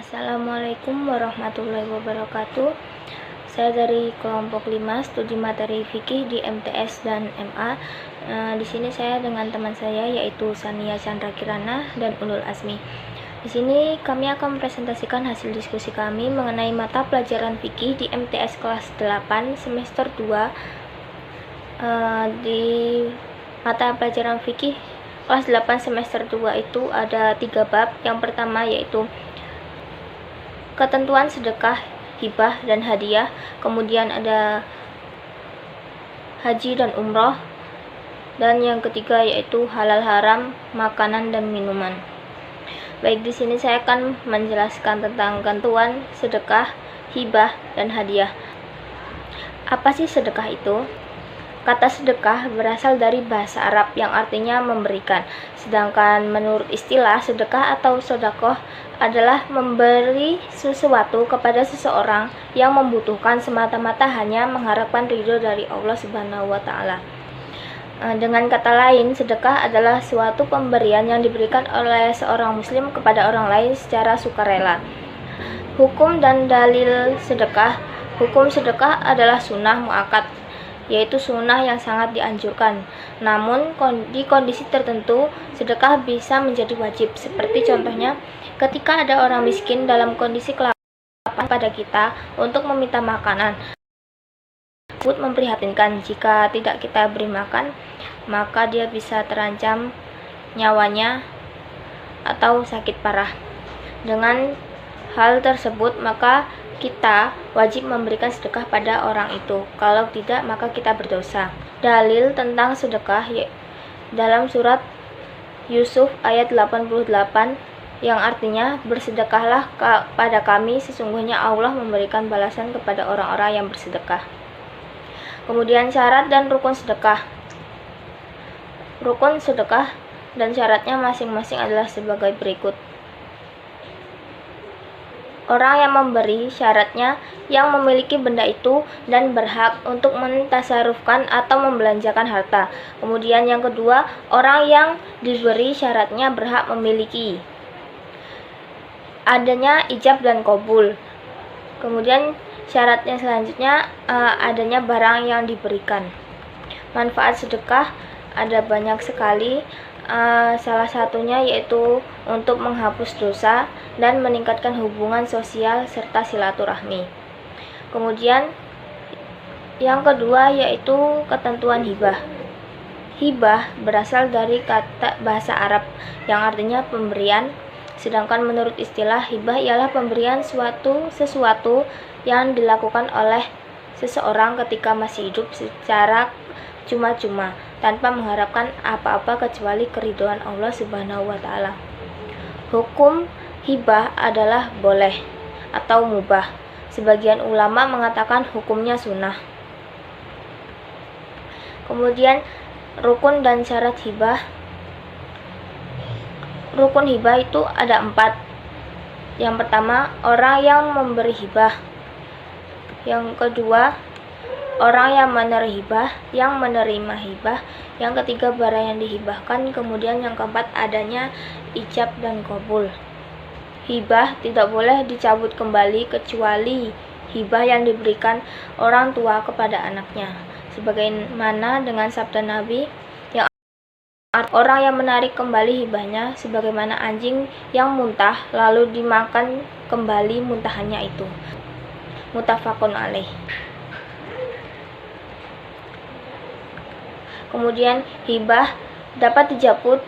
Assalamualaikum warahmatullahi wabarakatuh. Saya dari kelompok 5 studi materi fikih di MTS dan MA. Di sini saya dengan teman saya yaitu Sania Chandra Kirana dan Ulul Asmi. Di sini kami akan mempresentasikan hasil diskusi kami mengenai mata pelajaran fikih di MTS kelas 8 semester 2. Di mata pelajaran fikih kelas 8 semester 2 itu ada 3 bab. Yang pertama yaitu ketentuan sedekah, hibah, dan hadiah. Kemudian ada haji dan umroh. Dan yang ketiga yaitu halal haram, makanan dan minuman. Baik, di sini saya akan menjelaskan tentang ketentuan sedekah, hibah, dan hadiah. Apa sih sedekah itu? Kata sedekah berasal dari bahasa Arab yang artinya memberikan. Sedangkan menurut istilah sedekah atau sedekah adalah memberi sesuatu kepada seseorang yang membutuhkan semata-mata hanya mengharapkan ridho dari Allah Subhanahu wa Ta'ala. Dengan kata lain, sedekah adalah suatu pemberian yang diberikan oleh seorang muslim kepada orang lain secara sukarela. Hukum dan dalil sedekah. Hukum sedekah adalah sunnah muakkad, yaitu sunnah yang sangat dianjurkan. Namun di kondisi tertentu sedekah bisa menjadi wajib, seperti contohnya ketika ada orang miskin dalam kondisi kelaparan pada kita untuk meminta makanan. Tersebut memprihatinkan. Jika tidak kita beri makan, maka dia bisa terancam nyawanya atau sakit parah. Dengan hal tersebut, maka kita wajib memberikan sedekah pada orang itu. Kalau tidak, maka kita berdosa. Dalil tentang sedekah dalam surat Yusuf ayat 88 yang artinya, bersedekahlah pada kami, sesungguhnya Allah memberikan balasan kepada orang-orang yang bersedekah. Kemudian syarat dan rukun sedekah. Rukun sedekah dan syaratnya masing-masing adalah sebagai berikut. Orang yang memberi syaratnya yang memiliki benda itu dan berhak untuk mentasarufkan atau membelanjakan harta. Kemudian yang kedua, orang yang diberi syaratnya berhak memiliki adanya ijab dan qabul. Kemudian syaratnya selanjutnya adanya barang yang diberikan. Manfaat sedekah ada banyak sekali. Salah satunya yaitu untuk menghapus dosa dan meningkatkan hubungan sosial serta silaturahmi. Kemudian yang kedua yaitu ketentuan hibah. Hibah berasal dari kata bahasa Arab yang artinya pemberian, sedangkan menurut istilah hibah ialah pemberian sesuatu yang dilakukan oleh seseorang ketika masih hidup secara cuma-cuma tanpa mengharapkan apa-apa kecuali keridhaan Allah Subhanahu wa Ta'ala. Hukum hibah adalah boleh atau mubah. Sebagian ulama mengatakan hukumnya sunnah. Kemudian rukun dan syarat hibah. Rukun hibah itu ada 4. Yang pertama, orang yang memberi hibah. Yang kedua, orang yang menerima hibah. Yang ketiga, barang yang dihibahkan. Kemudian yang keempat, adanya ijab dan qabul. Hibah tidak boleh dicabut kembali kecuali hibah yang diberikan orang tua kepada anaknya, sebagaimana dengan sabda Nabi yang orang yang menarik kembali hibahnya sebagaimana anjing yang muntah lalu dimakan kembali muntahannya itu. Muttafaqun alaih. Kemudian hibah dapat dicabut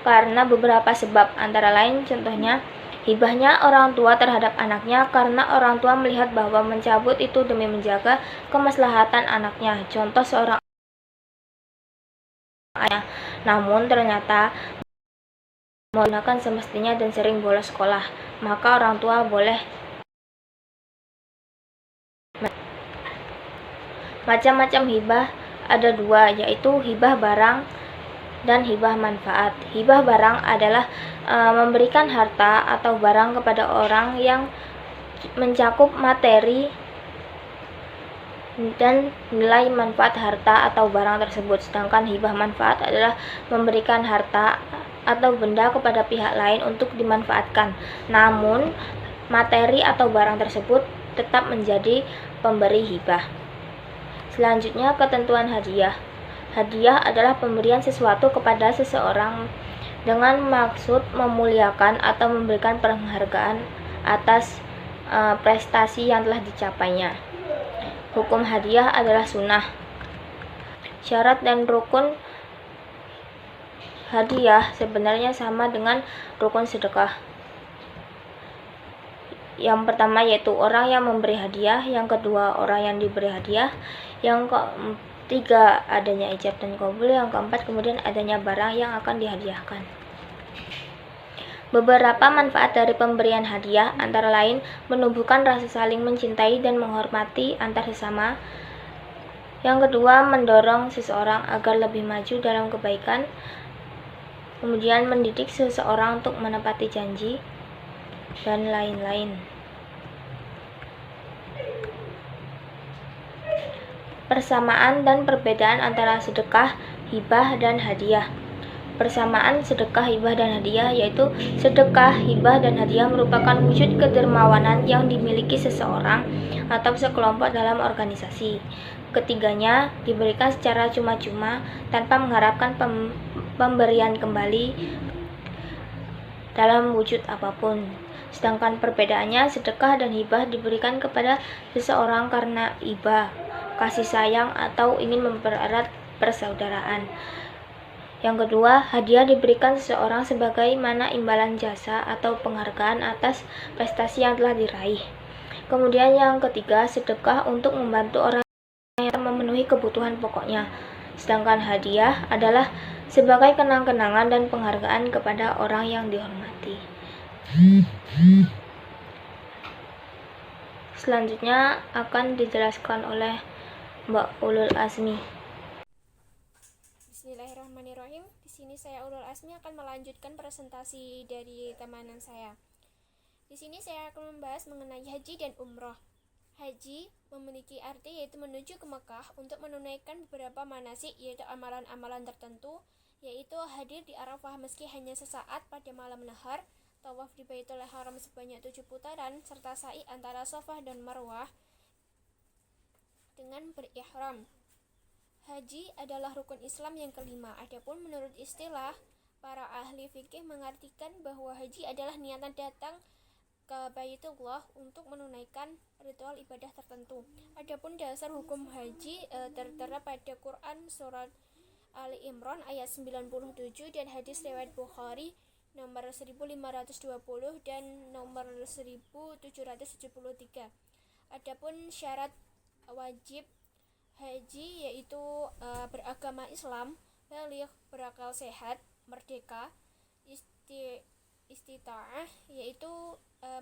karena beberapa sebab, antara lain contohnya hibahnya orang tua terhadap anaknya karena orang tua melihat bahwa mencabut itu demi menjaga kemaslahatan anaknya. Contoh, seorang ayah namun ternyata menggunakan semestinya dan sering bolos sekolah, maka orang tua boleh. Macam-macam hibah ada 2, yaitu hibah barang dan hibah manfaat. Hibah barang adalah memberikan harta atau barang kepada orang yang mencakup materi dan nilai manfaat harta atau barang tersebut. Sedangkan hibah manfaat adalah memberikan harta atau benda kepada pihak lain untuk dimanfaatkan, namun materi atau barang tersebut tetap menjadi pemberi hibah. Selanjutnya, ketentuan hadiah. Hadiah adalah pemberian sesuatu kepada seseorang dengan maksud memuliakan atau memberikan penghargaan atas prestasi yang telah dicapainya. Hukum hadiah adalah sunnah. Syarat dan rukun hadiah sebenarnya sama dengan rukun sedekah. Yang pertama yaitu orang yang memberi hadiah, yang kedua orang yang diberi hadiah, yang ketiga adanya ijab dan qabul, yang keempat kemudian adanya barang yang akan dihadiahkan. Beberapa manfaat dari pemberian hadiah antara lain menumbuhkan rasa saling mencintai dan menghormati antar sesama. Yang kedua, mendorong seseorang agar lebih maju dalam kebaikan. Kemudian mendidik seseorang untuk menepati janji dan lain-lain. Persamaan dan perbedaan antara sedekah, hibah, dan hadiah. Persamaan sedekah, hibah, dan hadiah yaitu sedekah, hibah, dan hadiah merupakan wujud kedermawanan yang dimiliki seseorang atau sekelompok dalam organisasi. Ketiganya diberikan secara cuma-cuma tanpa mengharapkan pemberian kembali dalam wujud apapun. Sedangkan perbedaannya, sedekah dan hibah diberikan kepada seseorang karena iba, kasih sayang, atau ingin mempererat persaudaraan. Yang kedua, hadiah diberikan seseorang sebagaimana imbalan jasa atau penghargaan atas prestasi yang telah diraih. Kemudian yang ketiga, sedekah untuk membantu orang yang memenuhi kebutuhan pokoknya. Sedangkan hadiah adalah sebagai kenang-kenangan dan penghargaan kepada orang yang dihormati. Selanjutnya akan dijelaskan oleh Mbak Ulul Azmi. Bismillahirrahmanirrahim. Di sini saya Ulul Azmi akan melanjutkan presentasi dari temanan saya. Di sini saya akan membahas mengenai haji dan umroh. Haji memiliki arti yaitu menuju ke Mekah untuk menunaikan beberapa manasik, yaitu amalan-amalan tertentu, yaitu hadir di Arafah meski hanya sesaat pada malam nahar, tawaf di Baitul Haram sebanyak 7 putaran, serta sa'i antara Shafah dan Marwah dengan berihram. Haji adalah rukun Islam yang kelima. Adapun menurut istilah, para ahli fikih mengartikan bahwa haji adalah niatan datang ke Baitullah untuk menunaikan ritual ibadah tertentu. Adapun dasar hukum haji tertera pada Quran surat Ali Imran ayat 97 dan hadis riwayat Bukhari nomor 1520 dan nomor 1773. Adapun syarat wajib haji yaitu beragama Islam, baligh, berakal sehat, merdeka, istita'ah yaitu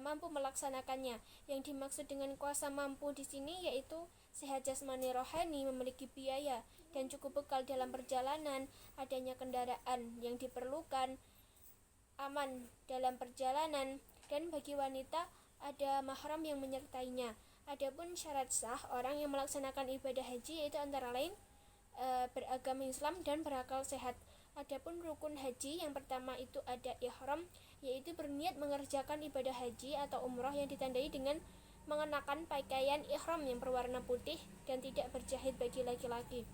mampu melaksanakannya. Yang dimaksud dengan kuasa mampu di sini yaitu sehat jasmani rohani, memiliki biaya dan cukup bekal dalam perjalanan, adanya kendaraan yang diperlukan, aman dalam perjalanan, dan bagi wanita ada mahram yang menyertainya. Adapun syarat sah orang yang melaksanakan ibadah haji yaitu antara lain beragama Islam dan berakal sehat. Adapun rukun haji yang pertama itu ada ihram, yaitu berniat mengerjakan ibadah haji atau umrah yang ditandai dengan mengenakan pakaian ihram yang berwarna putih dan tidak berjahit bagi laki-laki.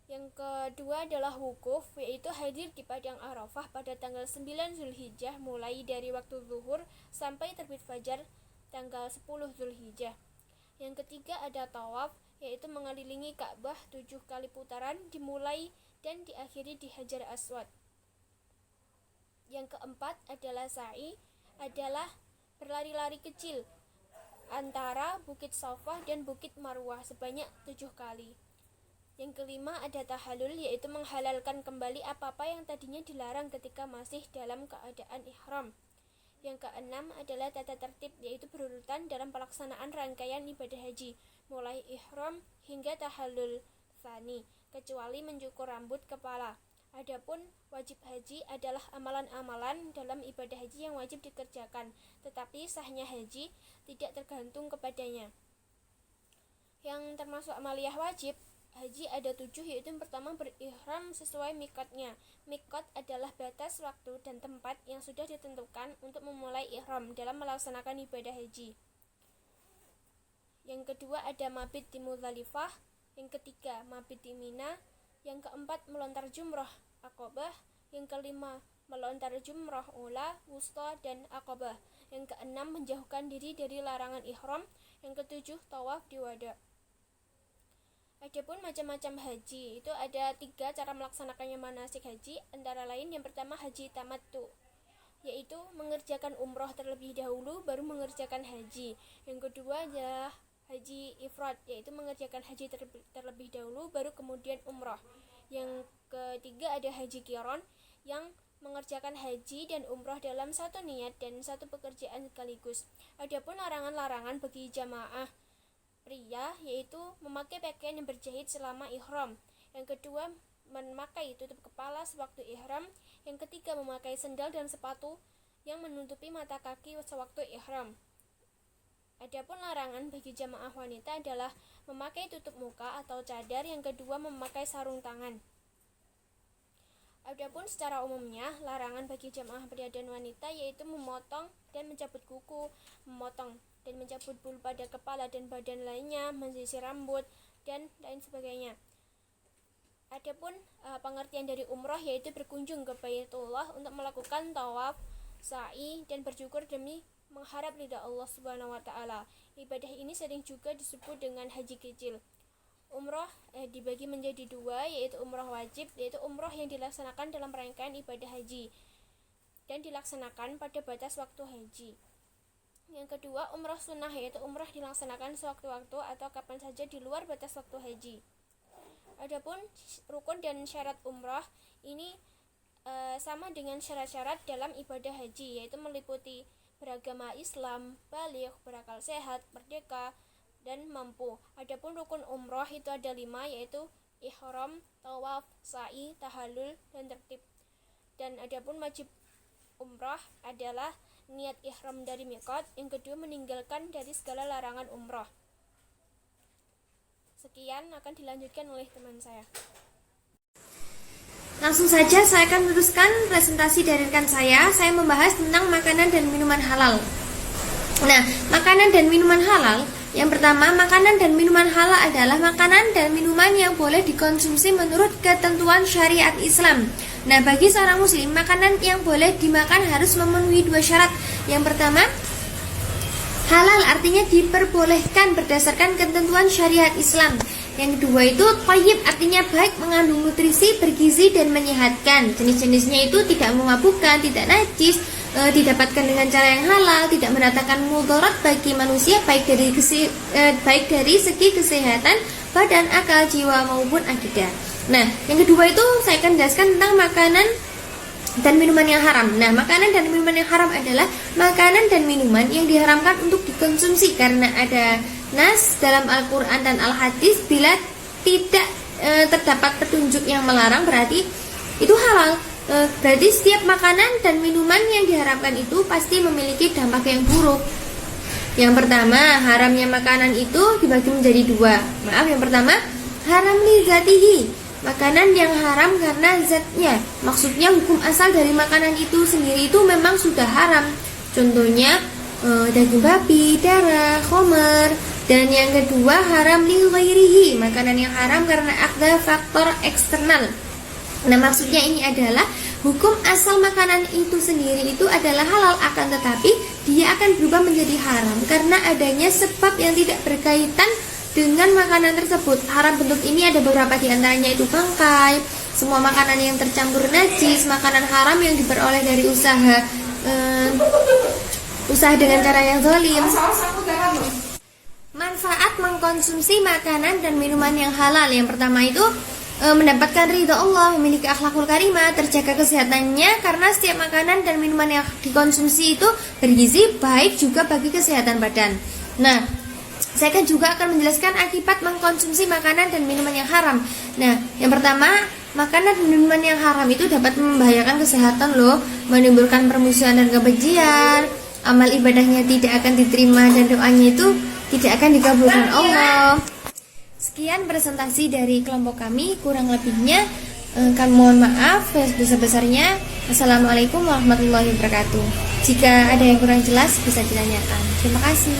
Yang kedua adalah wukuf, yaitu hadir di padang Arafah pada tanggal 9 Zulhijjah mulai dari waktu zuhur sampai terbit fajar tanggal 10 Zulhijjah. Yang ketiga ada tawaf, yaitu mengelilingi Ka'bah 7 kali putaran dimulai dan diakhiri di Hajar Aswad. Yang keempat adalah sa'i, adalah berlari-lari kecil antara Bukit Shafah dan Bukit Marwah sebanyak 7 kali. Yang kelima ada tahallul, yaitu menghalalkan kembali apa-apa yang tadinya dilarang ketika masih dalam keadaan ihram. Yang keenam adalah tata tertib, yaitu berurutan dalam pelaksanaan rangkaian ibadah haji, mulai ihram hingga tahallul tsani, kecuali mencukur rambut kepala. Adapun wajib haji adalah amalan-amalan dalam ibadah haji yang wajib dikerjakan, tetapi sahnya haji tidak tergantung kepadanya. Yang termasuk amaliyah wajib haji ada 7, yaitu yang pertama berihram sesuai mikotnya. Mikot adalah batas waktu dan tempat yang sudah ditentukan untuk memulai ihram dalam melaksanakan ibadah haji. Yang kedua ada mabit di Muzdalifah. Yang ketiga mabit di Mina. Yang keempat melontar jumrah Aqabah. Yang kelima melontar jumrah ula, wusta, dan Aqabah. Yang keenam menjauhkan diri dari larangan ihram. Yang ketujuh tawaf di wada. Adapun macam-macam haji, itu ada 3 cara melaksanakannya manasik haji, antara lain yang pertama haji tamattu, yaitu mengerjakan umroh terlebih dahulu baru mengerjakan haji. Yang kedua adalah haji ifrad, yaitu mengerjakan haji terlebih dahulu baru kemudian umroh. Yang ketiga ada haji qiran, yang mengerjakan haji dan umroh dalam satu niat dan satu pekerjaan sekaligus. Adapun larangan-larangan bagi jamaah pria, yaitu memakai pakaian yang berjahit selama ihram. Yang kedua, memakai tutup kepala sewaktu ihram. Yang ketiga, memakai sendal dan sepatu yang menutupi mata kaki sewaktu ihram. Adapun larangan bagi jamaah wanita adalah memakai tutup muka atau cadar. Yang kedua, memakai sarung tangan. Adapun secara umumnya, larangan bagi jamaah pria dan wanita yaitu memotong dan mencabut kuku, memotong dan mencabut bulu pada kepala dan badan lainnya, menyisir rambut, dan lain sebagainya. Adapun pengertian dari umroh yaitu berkunjung ke Baitullah untuk melakukan tawaf, sa'i, dan bersyukur demi mengharap ridha Allah Subhanahu wa taala. Ibadah ini sering juga disebut dengan haji kecil. Umroh dibagi menjadi 2, yaitu umroh wajib, yaitu umroh yang dilaksanakan dalam rangkaian ibadah haji dan dilaksanakan pada batas waktu haji. Yang kedua, umroh sunnah, yaitu umroh dilaksanakan sewaktu-waktu atau kapan saja di luar batas waktu haji. Adapun rukun dan syarat umroh ini sama dengan syarat-syarat dalam ibadah haji, yaitu meliputi beragama Islam, baligh, berakal sehat, merdeka, dan mampu. Adapun rukun umroh itu ada 5, yaitu ihram, tawaf, sa'i, tahallul, dan tertib. Dan adapun wajib umroh adalah niat ihram dari miqat. Yang kedua, meninggalkan dari segala larangan umroh. Sekian akan dilanjutkan oleh teman saya. Langsung saja saya akan meneruskan presentasi dari rekan saya. Saya membahas tentang makanan dan minuman halal. Nah, makanan dan minuman halal. Yang pertama, makanan dan minuman halal adalah makanan dan minuman yang boleh dikonsumsi menurut ketentuan syariat Islam. Nah, bagi seorang muslim, makanan yang boleh dimakan harus memenuhi 2 syarat. Yang pertama, halal artinya diperbolehkan berdasarkan ketentuan syariat Islam. Yang kedua itu thayyib, artinya baik, mengandung nutrisi, bergizi, dan menyehatkan. Jenis-jenisnya itu tidak memabukkan, tidak najis, didapatkan dengan cara yang halal, tidak mendatangkan mudarat bagi manusia baik dari segi kesehatan badan, akal, jiwa maupun akidah. Nah, yang kedua itu saya akan jelaskan tentang makanan dan minuman yang haram. Nah, makanan dan minuman yang haram adalah makanan dan minuman yang diharamkan untuk dikonsumsi karena ada nas dalam Al-Quran dan Al-Hadis. Bila tidak terdapat petunjuk yang melarang, berarti itu halal. Berarti setiap makanan dan minuman yang diharamkan itu pasti memiliki dampak yang buruk. Yang pertama, haramnya makanan itu dibagi menjadi 2. Yang pertama, haram li zatihi, makanan yang haram karena zatnya. Maksudnya hukum asal dari makanan itu sendiri itu memang sudah haram. Contohnya daging babi, darah, khamar. Dan yang kedua, haram li ghairihi, makanan yang haram karena ada faktor eksternal. Nah, maksudnya ini adalah hukum asal makanan itu sendiri itu adalah halal, akan tetapi dia akan berubah menjadi haram karena adanya sebab yang tidak berkaitan dengan makanan tersebut. Haram bentuk ini ada beberapa, diantaranya itu bangkai, semua makanan yang tercampur najis, makanan haram yang diperoleh dari usaha dengan cara yang zalim. Manfaat mengkonsumsi makanan dan minuman yang halal. Yang pertama itu mendapatkan ridha Allah, memiliki akhlakul karimah, terjaga kesehatannya karena setiap makanan dan minuman yang dikonsumsi itu bergizi, baik juga bagi kesehatan badan. Nah, saya juga akan menjelaskan akibat mengkonsumsi makanan dan minuman yang haram. Nah, yang pertama, makanan dan minuman yang haram itu dapat membahayakan kesehatan loh, menimbulkan permusuhan dan kebencian, amal ibadahnya tidak akan diterima dan doanya itu tidak akan dikabulkan Allah. Sekian presentasi dari kelompok kami, kurang lebihnya kami mohon maaf sebesar-besarnya. Assalamualaikum warahmatullahi wabarakatuh. Jika ada yang kurang jelas bisa ditanyakan. Terima kasih.